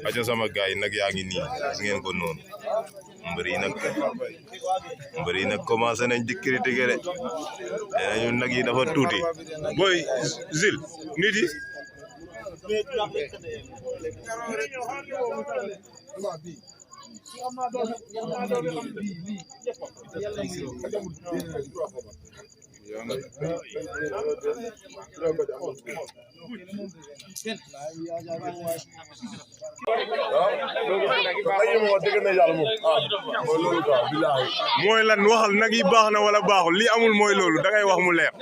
aja sama gaay nag yaa ngi nii gis ngeen ko noonu mbër yi nag commencé nañ di critiquer de nañu nag yi dafa tuuti boy Zil nit yi mooy lan waxal nag yi baax na wala baaxul li amul mooy loolu da ngay wax mu leer.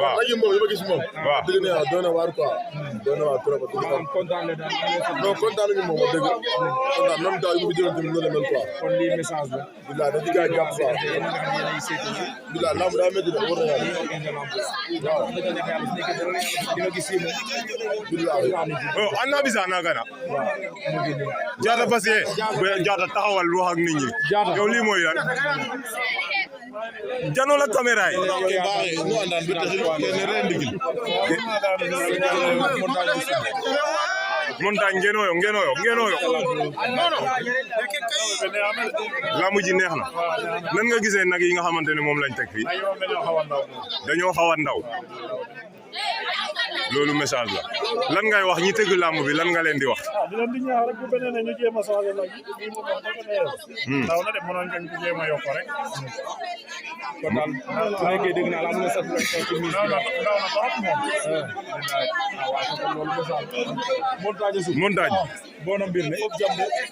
waaw nag yi moom li ma gis moom. waaw dëgg na yàlla doon na waar quoi. doon na waar trop. kontaan na daal non kontaan nañu moom wax dëgg. kontaan même daaw yi mu jëloon tamit noonu la mel quoi. kon lii message la. bilaay dañu gars yi jàpp quoi. bilaay lamb daa métti de war na yàlla. waaw. oh an naa bisa naa gana jaata parce que jaata taxawal wax ak nit ñi yow lii mooy lan jano la caméra yi montagne ngenoyo lamu ji neex na nan nga gisee nag yi nga xamante ne moom lañ teg fii dañoo xaw a ndaw loolu message la lan ngay wax ñi tëgg làmb bi lan nga leen di wax. di leen di ñaax rek bu beneen ñu jéem a soxla nag yi mu wax dëgg la yow. ndaw na de mënoon ngeen ko jéem a yokk rek. kon daal su nekkee dégg naa la am na sax ci mise bi ndaw na trop moom. loolu message montagne boo na mbir ne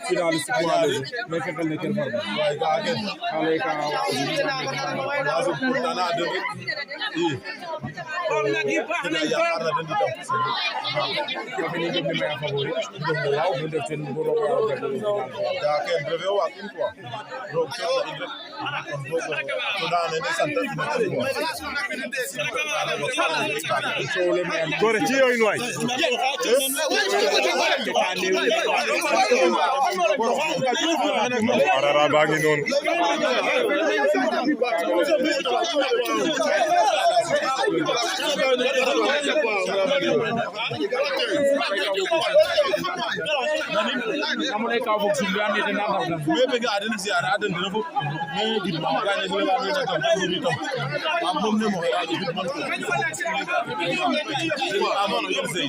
finaliste poids léger mais fekkal ne kenn farba waaye ga gen xale ka wasu pourtana de i gore ci yooyu waay arara baa ngi noonu amone ka fok sum ande de na bebe ga adena ziara adena dina fo me gid ma ga ne la me na tam ni tam am mom ne mo ya gid man ko amon yel sey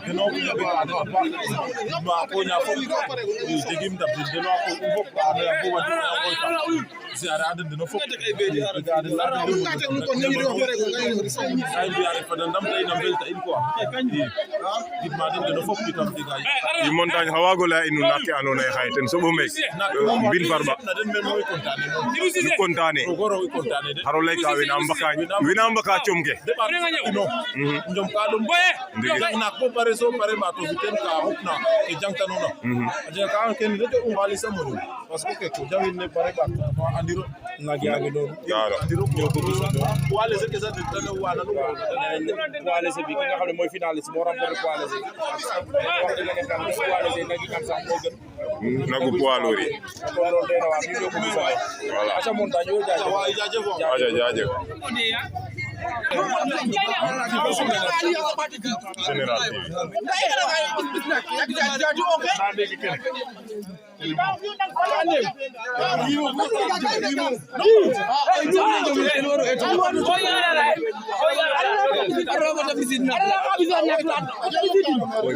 de no ko be adena ba ko nya fo de gim dab de no ko fo ba na ko wa ko ziara adena dina fo ga adena ko ni do ko rek ay bi ari fa ndam tay na belta in quoi gid ma den dina fo tam de ga i montagne hawagola inu nakke andoona yee xaye ten soɓu meek mbin farba nu contane xaro layka wina mbaka com ke njom ka ɗum jang naak bo pare so pare ma to fi ten ka xupna ke jangtanona a jega ka kene rete u xaalis a moƴu parce que ke ko jawin ne pare ɓaat andiro naak yaage noonu andiro poids léger ke sax tane wana nu poids léger bi ki nga xam ne mooy finaliste moo remporté poids léger nagu poids lourd yi voilà jaajëf Général TV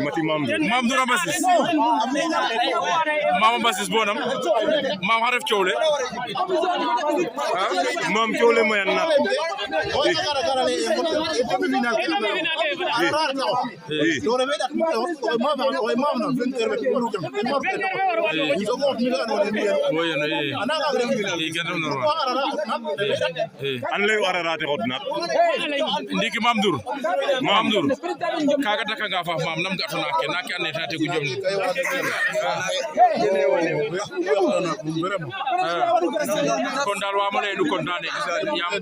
mati mam dura basis mama basis bonam mam haref ciowle mam ciowle moyan na an lay ararate xodna ndiki Mamdour kaga taka nga fa mam nam ga tona ke nake ane tate gu jom kon dal wa mo lay nu kontane yam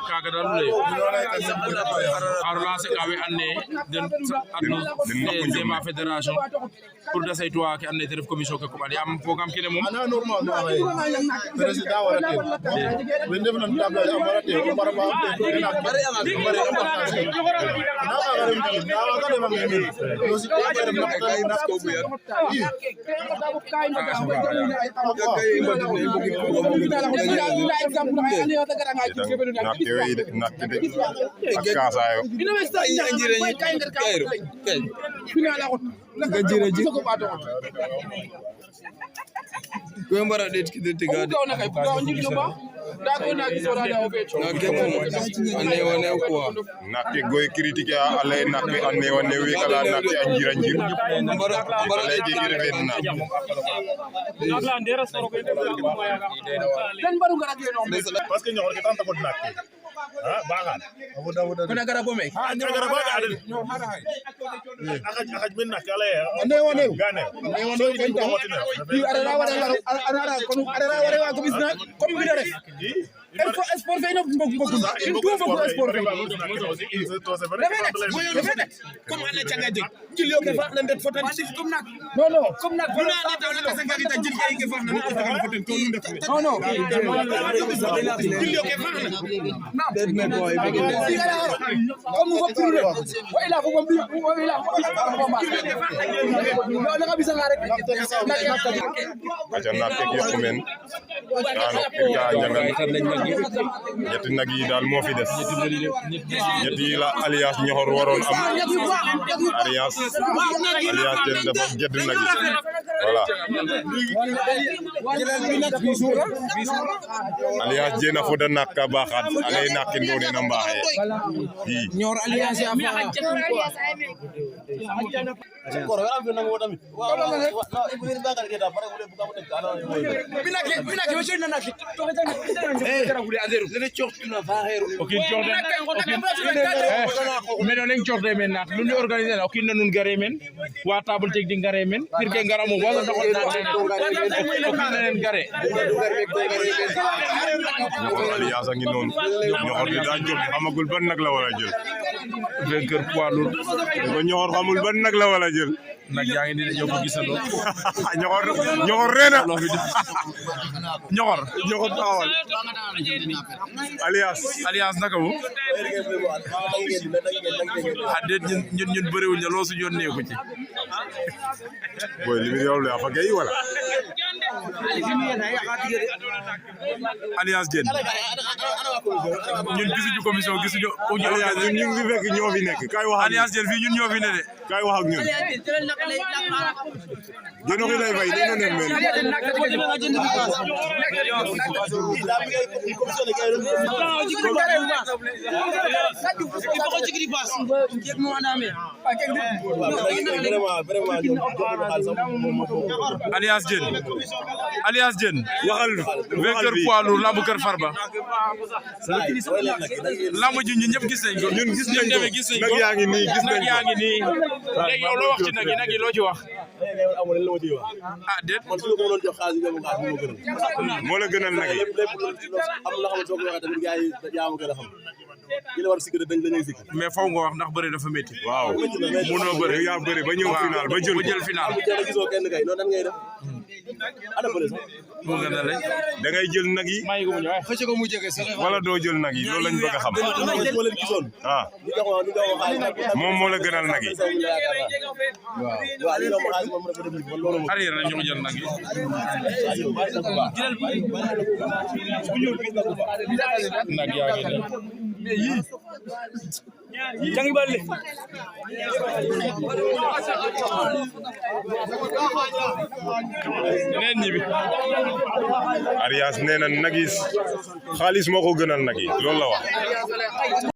kaga dal lay ar lancé kawe anne den adno tema fédération pour da saytu wa ke anne te def commission ke ko am programme kene mom ana normal no ay président wala te we def na table am wala te ko para ba te na bare na nakke goy critique ale nakke anne wane wi kala nakke anjira njir ale ke refen na parce que ñor ke tan takot nakke baaxaan kuna garabo me garabo adel akaj men nakke ale ande wane gane ande wane ko ara wara wa ko bisna comme bi def sport fay no mbok il faut mbok sport fay comme ala canga deg jil yo ke fa na ndet fotan comme nak non comme nak bu na la taw la sa ngari ta jil ke fa na ndet fotan ko ñu def non jil yo ke fa na dead me boy comme ko pour wa ila ko bi wa ila ko ma la ka bisa rek aja nakke ke xumen ano ka jangal ñetti nag yi daal moo fi des ñetti yi la alliance ñoxor waroon am alliance den dafa jedd nag yi voilà alliance jena fo da nak ka baxat ale nak ndone na mbaxe yi ñor alliance ya fa ko ram fi nango tamit binake we na nak men len corde men nak lu ñu organiser na okin nun gare men wa table technique gare men pir ke ngara mo wala doxal na len gare ñoxor alliance a ngi noonu ñoxor di daa jom xamagul ban nag la wala jël vainqueur poids lourd ko ñoxor xamul ban nag la wala jël nag yaa ngi ni ñoo ko gisandoo ñoxor reena ñoxor taxawal alliance naka mu déet ñun bëriwuñ loo su yoon neeku ci boy li mi yow la fa gay wala alliance Diène ñun gisuñu commission gisuñu ñun ñu ngi fekk ñoo fi nekk kay wax alliance Diène fii ñun ñoo fi ne de kay wax ak ñun jeno ko lay fay dina nem men alliance Diène waxal vainqueur poids lourd lamb Kër Farba lamb ji ñun ñëpp gis nañ ko ñun gis nañ ko nag nag yaa ngi nii gis nañ nag yaa ngi nii léegi yow loo wax ci nag yi loo ci wax ah déet moo la gënal nag yi mais faw nga wax ndax bëri dafa métti waaw mënoo bëri yaa bëri ba ñëw final ba jël final mu gën a lay da ngay jël nag yi wala doo jël nag yi loolu lañ bëgg a xam ah moom moo la gënal nag yi arrière na ñu jël nag yi nag yaa ngi nii jangi balle neen ñibi Arias nee na nag yi xaalis moo ko gënal nag yi loolu la wax